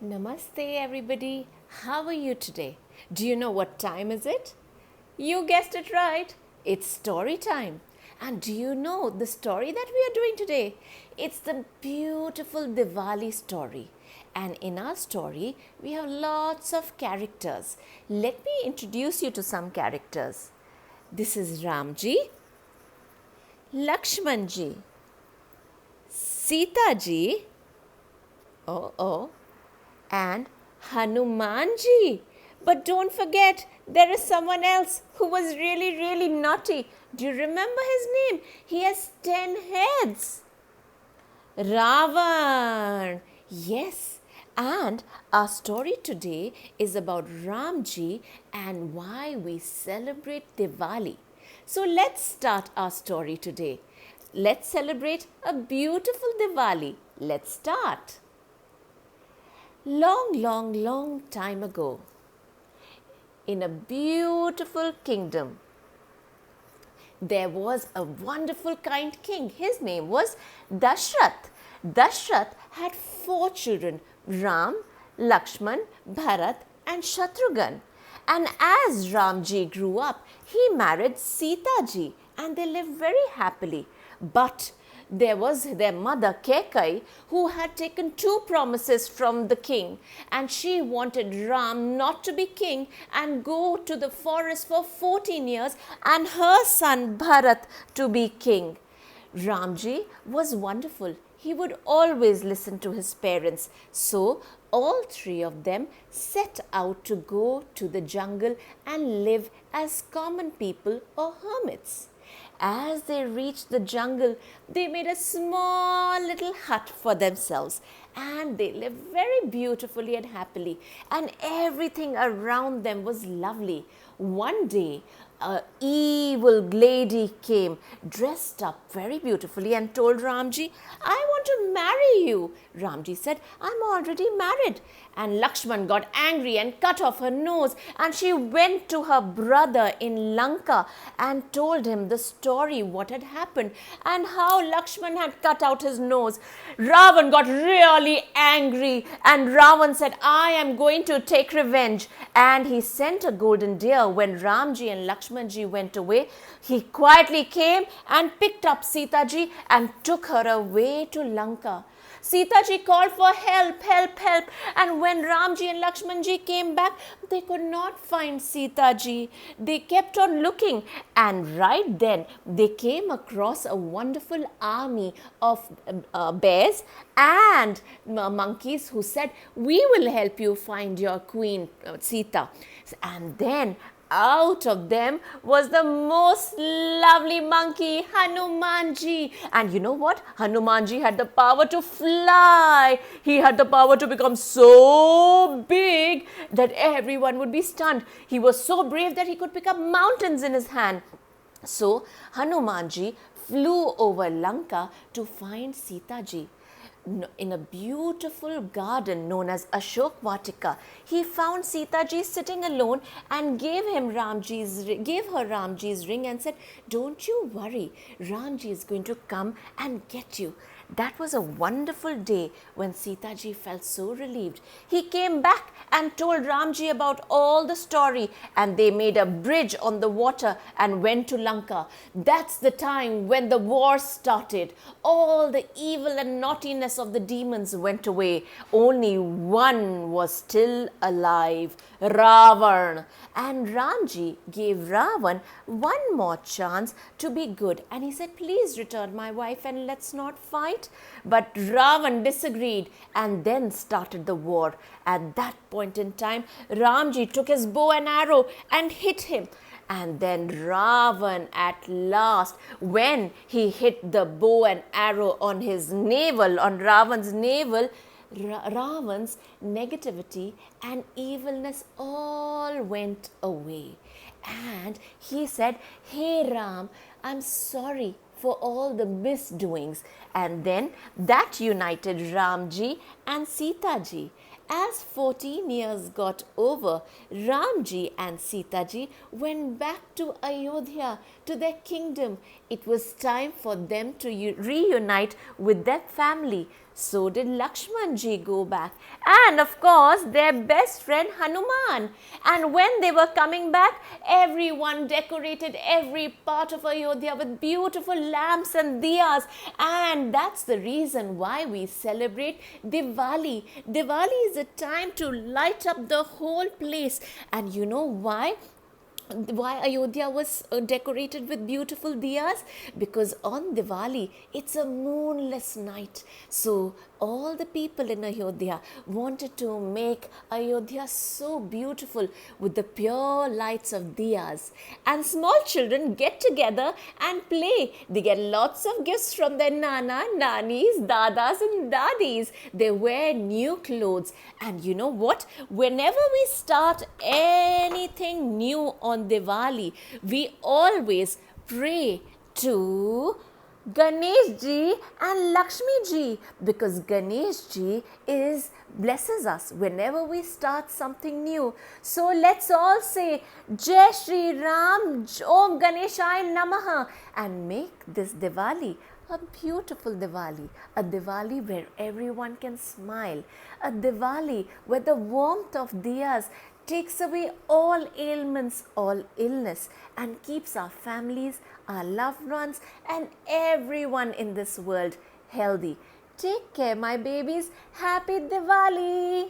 Namaste, everybody. How are you today? Do you know what time is it? You guessed it right. It's story time. And do you know the story that we are doing today? It's the beautiful Diwali story. And in our story, we have lots of characters. Let me introduce you to some characters. This is Ramji, Lakshmanji, Sitaji, oh, and Hanumanji. But don't forget, there is someone else who was really naughty. Do you remember his name? He has 10 heads. Ravan. Yes. And our story today is about Ramji and why we celebrate Diwali. So let's start our story today. Let's celebrate a beautiful Diwali. Let's start. Long time ago, in a beautiful kingdom, there was a wonderful kind king. His name was Dashrath. Dashrath had 4 children, Ram, Lakshman, Bharat and Shatrughan. And as Ramji grew up, he married Sita ji and they lived very happily. But there was their mother Kekai who had taken 2 promises from the king, and she wanted Ram not to be king and go to the forest for 14 years and her son Bharat to be king. Ramji was wonderful. He would always listen to his parents. So all 3 of them set out to go to the jungle and live as common people or hermits. As they reached the jungle, they made a small little hut for themselves and they lived very beautifully and happily, and everything around them was lovely. One day, a evil lady came dressed up very beautifully and told Ramji, "I want to marry you." Ramji said, "I'm already married." And Lakshman got angry and cut off her nose, and she went to her brother in Lanka and told him the story, what had happened and how Lakshman had cut out his nose. Ravan got really angry and Ravan said, "I am going to take revenge." And he sent a golden deer. When Ramji and Lakshmanji went away, he quietly came and picked up Sita ji and took her away to Lanka. Sita ji called for help. And when Ramji and Lakshmanji came back, they could not find Sita ji. They kept on looking, and right then they came across a wonderful army of bears and monkeys who said, "We will help you find your queen Sita." And then out of them was the most lovely monkey, Hanumanji. And you know what? Hanumanji had the power to fly. He had the power to become so big that everyone would be stunned. He was so brave that he could pick up mountains in his hand. So Hanumanji flew over Lanka to find Sita ji. In a beautiful garden known as Ashok Vatika, he found Sita ji sitting alone and gave her Ramji's ring and said, "Don't you worry, Ramji is going to come and get you." That was a wonderful day when Sita ji felt so relieved. He came back and told Ramji about all the story, and they made a bridge on the water and went to Lanka. That's the time when the war started. All the evil and naughtiness of the demons went away. Only one was still alive, Ravan. And Ramji gave Ravan one more chance to be good. And he said, "Please return my wife and let's not fight." But Ravan disagreed and then started the war. At that point in time, Ramji took his bow and arrow and hit him. And then Ravan at last, when he hit the bow and arrow on his navel, on Ravan's navel, Ravan's negativity and evilness all went away. And he said, "Hey Ram, I'm sorry for all the misdoings." and then that united Ramji and Sitaji. As 14 years got over, Ramji and Sitaji went back to Ayodhya, to their kingdom. It was time for them to reunite with their family. So did Lakshmanji go back, and of course their best friend Hanuman. And when they were coming back, everyone decorated every part of Ayodhya with beautiful lamps and diyas, and that's the reason why we celebrate Diwali. Diwali is a time to light up the whole place. And you know why Ayodhya was decorated with beautiful diyas? Because on Diwali, it's a moonless night. So all the people in Ayodhya wanted to make Ayodhya so beautiful with the pure lights of diyas. And small children get together and play. They get lots of gifts from their nana, nanis, dadas and dadis. They wear new clothes. And you know what? Whenever we start anything new on Diwali, we always pray to Ganesh Ji and Lakshmi Ji, because Ganesh Ji blesses us whenever we start something new. So let's all say Jai Shri Ram, Om Ganeshaya Namaha, and make this Diwali a beautiful Diwali, a Diwali where everyone can smile, a Diwali where the warmth of diyas takes away all ailments, all illness, and keeps our families, our loved ones, and everyone in this world healthy. Take care, my babies. Happy Diwali!